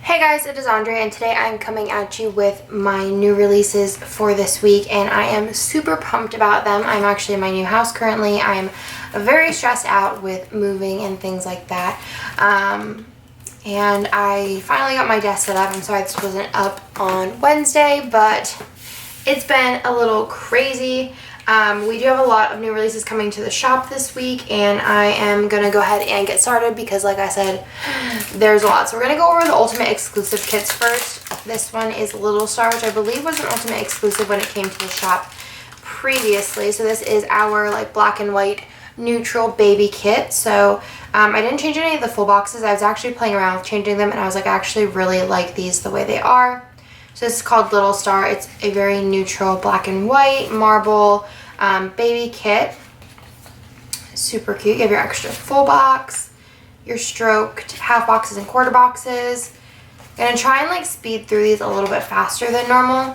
Hey guys, it is Andre, and today I'm coming at you with my new releases for this week, and I am super pumped about them. I'm actually in my new house currently. I'm very stressed out with moving and things like that. And I finally got my desk set up. I'm sorry this wasn't up on Wednesday, but it's been a little crazy. We do have a lot of new releases coming to the shop this week, and I am going to go ahead and get started because, like I said, there's a lot. So we're going to go over the Ultimate Exclusive kits first. This one is Little Star, which I believe was an Ultimate Exclusive when it came to the shop previously. So this is our black and white neutral baby kit. So I didn't change any of the full boxes. I was actually playing around with changing them, and I was like, I actually really like these the way they are. So this is called Little Star. It's a very neutral black and white marble baby kit. Super cute. You have your extra full box, your stroked half boxes and quarter boxes. I'm going to try and speed through these a little bit faster than normal.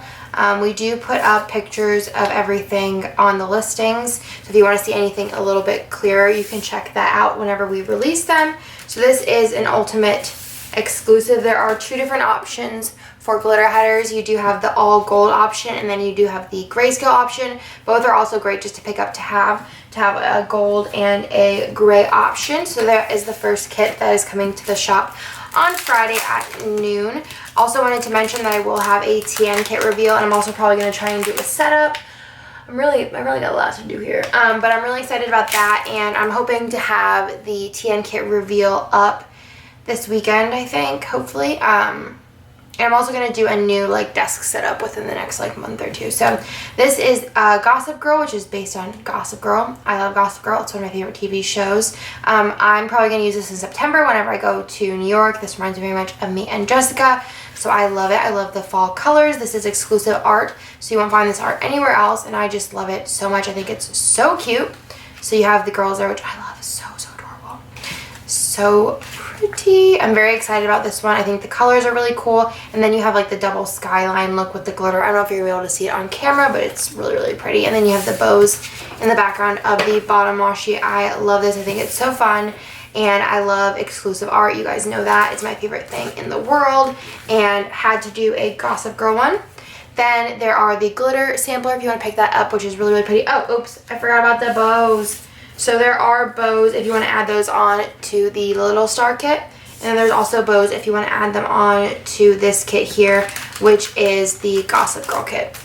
We do put up pictures of everything on the listings. So if you want to see anything a little bit clearer, you can check that out whenever we release them. So this is an Ultimate Exclusive. There are two different options for glitter headers. You do have the all gold option, and then you do have the grayscale option. Both are also great just to pick up to have a gold and a gray option. So there is the first kit that is coming to the shop on Friday at noon. Also wanted to mention that I will have a TN kit reveal, and I'm also probably going to try and do a setup. I really got a lot to do here, but I'm really excited about that, and I'm hoping to have the TN kit reveal up this weekend, I think, hopefully. And I'm also going to do a new desk setup within the next month or two. So this is Gossip Girl, which is based on Gossip Girl. I love Gossip Girl. It's one of my favorite TV shows. I'm probably going to use this in September whenever I go to New York. This reminds me very much of me and Jessica. So I love it. I love the fall colors. This is exclusive art, so you won't find this art anywhere else. And I just love it so much. I think it's so cute. So you have the girls there, which I love. So adorable. So pretty. I'm very excited about this one. I think the colors are really cool, and then you have the double skyline look with the glitter. I don't know if you're able to see it on camera, but it's really pretty. And then you have the bows in the background of the bottom washi. I love this. I think it's so fun, and I love exclusive art. You guys know that. It's my favorite thing in the world, and had to do a Gossip Girl one. Then there are the glitter sampler if you want to pick that up, which is really pretty. Oh, oops, I forgot about the bows. So there are bows if you want to add those on to the Little Star kit. And then there's also bows if you want to add them on to this kit here, which is the Gossip Girl kit.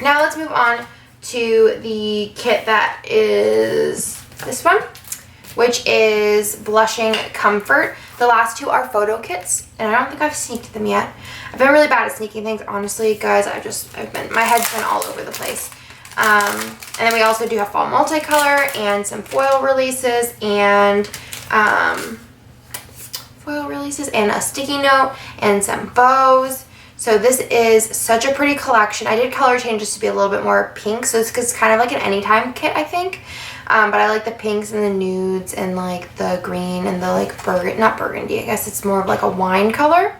Now let's move on to the kit that is this one, which is Blushing Comfort. The last two are photo kits, and I don't think I've sneaked them yet. I've been really bad at sneaking things, honestly, guys. My head's been all over the place. And then we also do have fall MultiColor and some foil releases and a sticky note and some bows. So this is such a pretty collection. I did color changes to be a little bit more pink, so it's kind of like an anytime kit, I think. But I like the pinks and the nudes and the green and the not burgundy, I guess it's more of a wine color.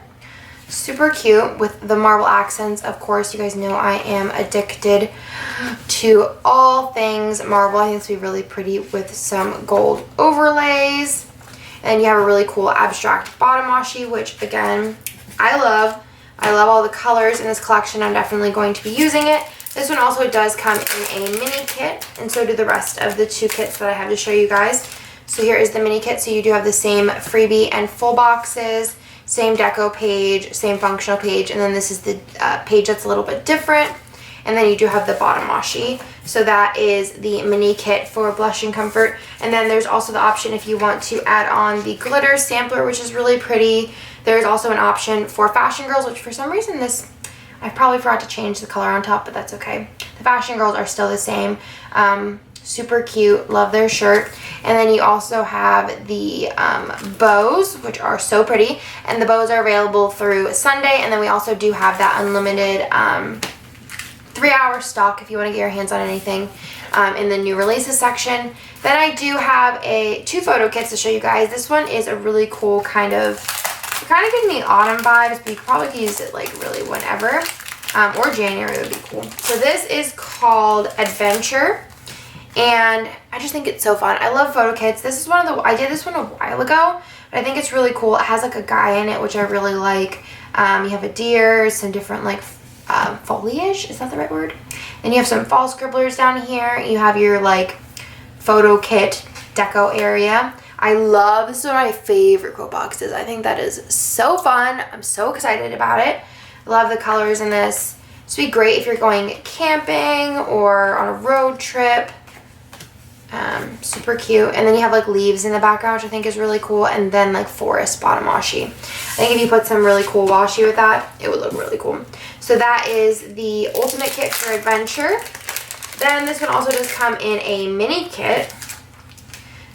Super cute with the marble accents. Of course, you guys know I am addicted to all things marble. I think this will be really pretty with some gold overlays. And you have a really cool abstract bottom washi, which again, I love. I love all the colors in this collection. I'm definitely going to be using it. This one also does come in a mini kit, and so do the rest of the two kits that I have to show you guys. So here is the mini kit. So you do have the same freebie and full boxes, same deco page, same functional page, and then this is the page that's a little bit different. And then you do have the bottom washi. So that is the mini kit for Blushing Comfort. And then there's also the option if you want to add on the glitter sampler, which is really pretty. There's also an option for Fashion Girls, which for some reason I probably forgot to change the color on top, but that's okay. The Fashion Girls are still the same. Super cute. Love their shirt. And then you also have the bows, which are so pretty. And the bows are available through Sunday. And then we also do have that unlimited 3-hour stock if you want to get your hands on anything in the new releases section. Then I do have two photo kits to show you guys. This one is a really cool it kind of gives me autumn vibes, but you could probably use it really whenever. Or January would be cool. So this is called Adventure. And I just think it's so fun. I love photo kits. This is I did this one a while ago, But I think it's really cool. It has like a guy in it, which I really like. You have a deer, some different like foliage, is that the right word? Then you have some fall scribblers down here. You have your like photo kit deco area. I love, this is one of my favorite quote boxes. I think that is so fun. I'm so excited about it. I love the colors in this. This would be great if you're going camping or on a road trip. Super cute. And then you have like leaves in the background, which I think is really cool. And then like forest bottom washi. I think if you put some really cool washi with that, it would look really cool. So that is the ultimate kit for adventure. Then this one also does come in a mini kit.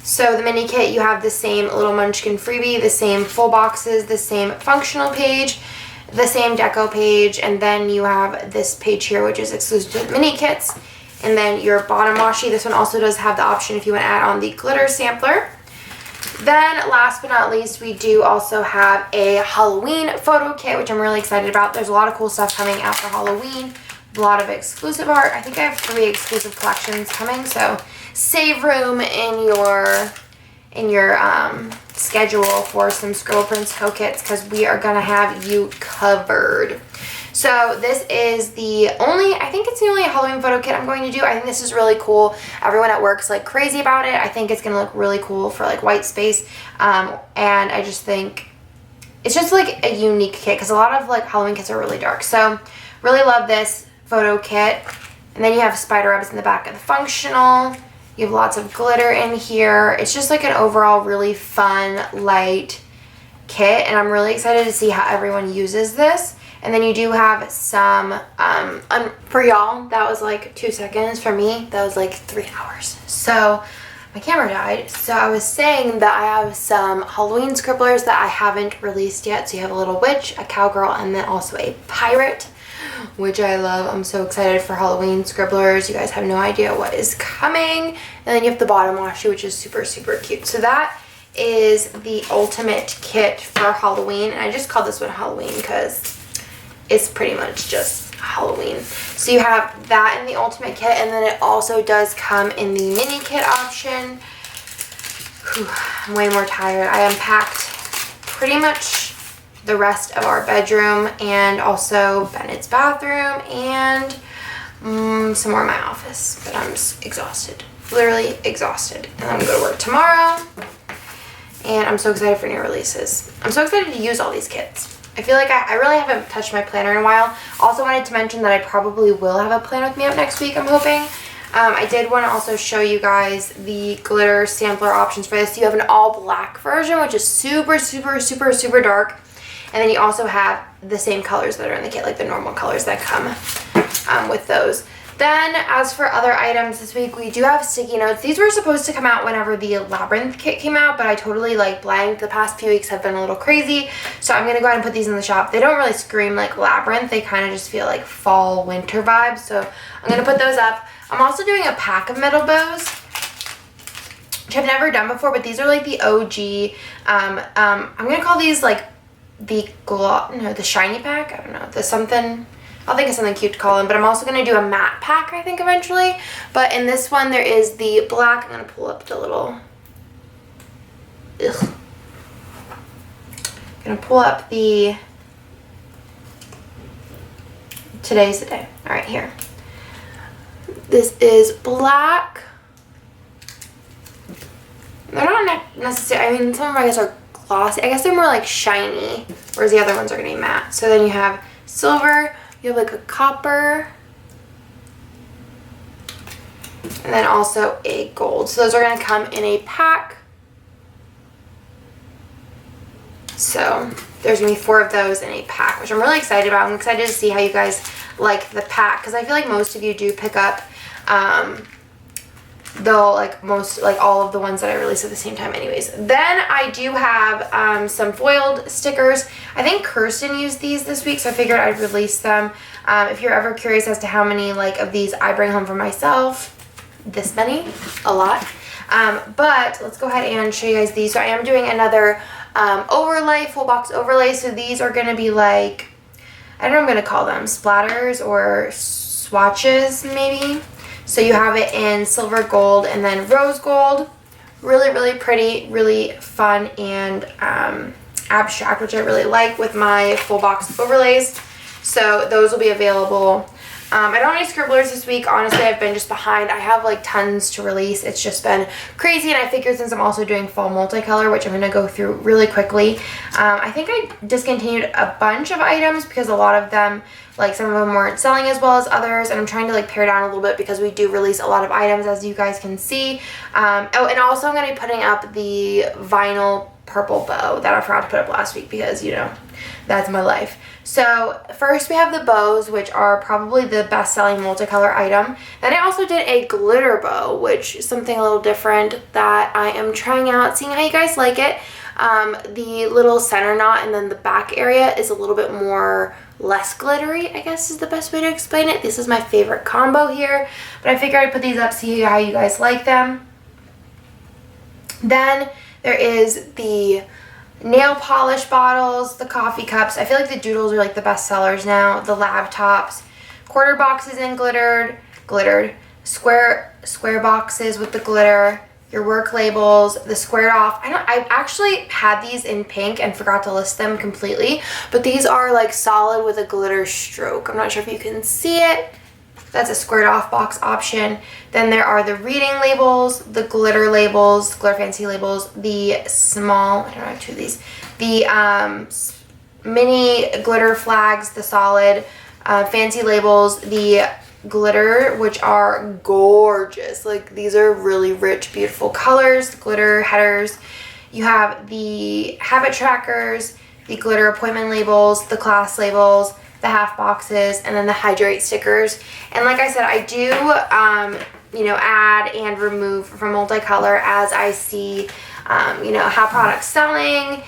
So the mini kit, you have the same little Munchkin freebie, the same full boxes, the same functional page, the same deco page, and then you have this page here, which is exclusive to the mini kits. And then your bottom washi. This one also does have the option if you want to add on the glitter sampler. Then last but not least, we do also have a Halloween photo kit, which I'm really excited about. There's a lot of cool stuff coming out for Halloween. A lot of exclusive art. I think I have 3 exclusive collections coming, so save room in your schedule for some Scribble Prints Co kits, because we are gonna have you covered. So this is I think it's the only Halloween photo kit I'm going to do. I think this is really cool. Everyone at work's like crazy about it. I think it's gonna look really cool for like white space. And I just think it's just like a unique kit, because a lot of like Halloween kits are really dark. So really love this photo kit. And then you have spider webs in the back of the functional. You have lots of glitter in here. It's just like an overall really fun, light kit. And I'm really excited to see how everyone uses this. And then you do have some, for y'all, that was like 2 seconds. For me, that was like 3 hours. So my camera died. So I was saying that I have some Halloween scribblers that I haven't released yet. So you have a little witch, a cowgirl, and then also a pirate, which I love. I'm so excited for Halloween scribblers. You guys have no idea what is coming. And then you have the bottom washi, which is super, super cute. So that is the ultimate kit for Halloween. And I just called this one Halloween because it's pretty much just Halloween. So you have that in the ultimate kit, and then it also does come in the mini kit option. Whew, I'm way more tired. I unpacked pretty much the rest of our bedroom and also Bennett's bathroom and some more of my office, but I'm just exhausted, literally exhausted. And I'm gonna go to work tomorrow, and I'm so excited for new releases. I'm so excited to use all these kits. I feel like I really haven't touched my planner in a while. Also wanted to mention that I probably will have a plan with me up next week, I'm hoping. I did want to also show you guys the glitter sampler options for this. You have an all black version, which is super, super, super, super dark. And then you also have the same colors that are in the kit, like the normal colors that come with those. Then, as for other items this week, we do have sticky notes. These were supposed to come out whenever the Labyrinth kit came out, but I totally like blanked. The past few weeks have been a little crazy, so I'm going to go ahead and put these in the shop. They don't really scream like Labyrinth. They kind of just feel like fall, winter vibes, so I'm going to put those up. I'm also doing a pack of metal bows, which I've never done before, but these are like the OG. I'm going to call these like the shiny pack. I don't know, the something. I'll think of something cute to call them, but I'm also going to do a matte pack, I think, eventually. But in this one, there is the black. I'm going to pull up the little... I'm going to pull up the... Today's the day. All right, here. This is black. They're not necessarily... I mean, some of them, I guess, are glossy. I guess they're more, like, shiny, whereas the other ones are going to be matte. So then you have silver... You have like a copper, and then also a gold. So those are going to come in a pack. So there's going to be 4 of those in a pack, which I'm really excited about. I'm excited to see how you guys like the pack, because I feel like most of you do pick up all of the ones that I release at the same time anyways. Then I do have some foiled stickers. I think Kirsten used these this week, so I figured I'd release them. If you're ever curious as to how many of these I bring home for myself, this many, a lot. But let's go ahead and show you guys these. So I am doing another overlay, full box overlay. So these are going to be like, I don't know what I'm going to call them, splatters or swatches maybe. So you have it in silver gold and then rose gold. Really, really pretty, really fun, and abstract, which I really like with my full box overlays. So those will be available. I don't have any scribblers this week. Honestly, I've been just behind. I have like tons to release. It's just been crazy, and I figured since I'm also doing fall multicolor, which I'm going to go through really quickly, I think I discontinued a bunch of items because a lot of them, like some of them weren't selling as well as others, and I'm trying to like pare down a little bit because we do release a lot of items, as you guys can see. Oh, and also I'm going to be putting up the vinyl purple bow that I forgot to put up last week because, you know, that's my life. So first we have the bows, which are probably the best selling multicolor item. Then I also did a glitter bow, which is something a little different that I am trying out, seeing how you guys like it. The little center knot and then the back area is a little bit more less glittery, I guess is the best way to explain it. This is my favorite combo here, but I figured I'd put these up, see how you guys like them. Then there is the nail polish bottles, the coffee cups. I feel like the doodles are like the best sellers now. The laptops, quarter boxes in glittered, square boxes with the glitter, your work labels, the squared off. I actually had these in pink and forgot to list them completely, but these are like solid with a glitter stroke. I'm not sure if you can see it. That's a squared off box option. Then there are the reading labels, the glitter labels, glitter fancy labels, the small, I don't know, I have two of these, the mini glitter flags, the solid fancy labels, the glitter, which are gorgeous. Like, these are really rich, beautiful colors, glitter headers. You have the habit trackers, the glitter appointment labels, the class labels, the half boxes, and then the hydrate stickers. And like I said, I do you know, add and remove from multicolor as I see you know, how products selling,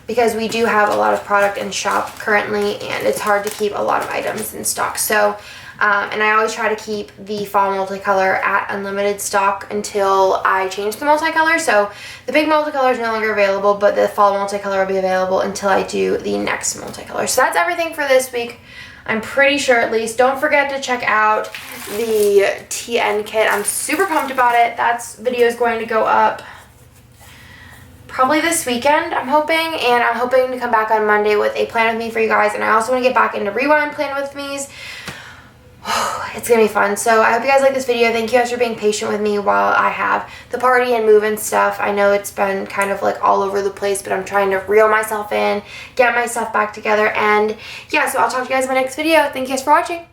because we do have a lot of product in shop currently, and it's hard to keep a lot of items in stock. So and I always try to keep the fall multicolor at unlimited stock until I change the multicolor. So the big multicolor is no longer available, but the fall multicolor will be available until I do the next multicolor. So that's everything for this week. I'm pretty sure, at least. Don't forget to check out the TN kit. I'm super pumped about it. That video is going to go up probably this weekend, I'm hoping, and I'm hoping to come back on Monday with a plan with me for you guys. And I also want to get back into rewind plan with me's. It's gonna be fun. So I hope you guys like this video. Thank you guys for being patient with me while I have the party and move and stuff. I know it's been kind of like all over the place, but I'm trying to reel myself in, get my stuff back together, and yeah, so I'll talk to you guys in my next video. Thank you guys for watching.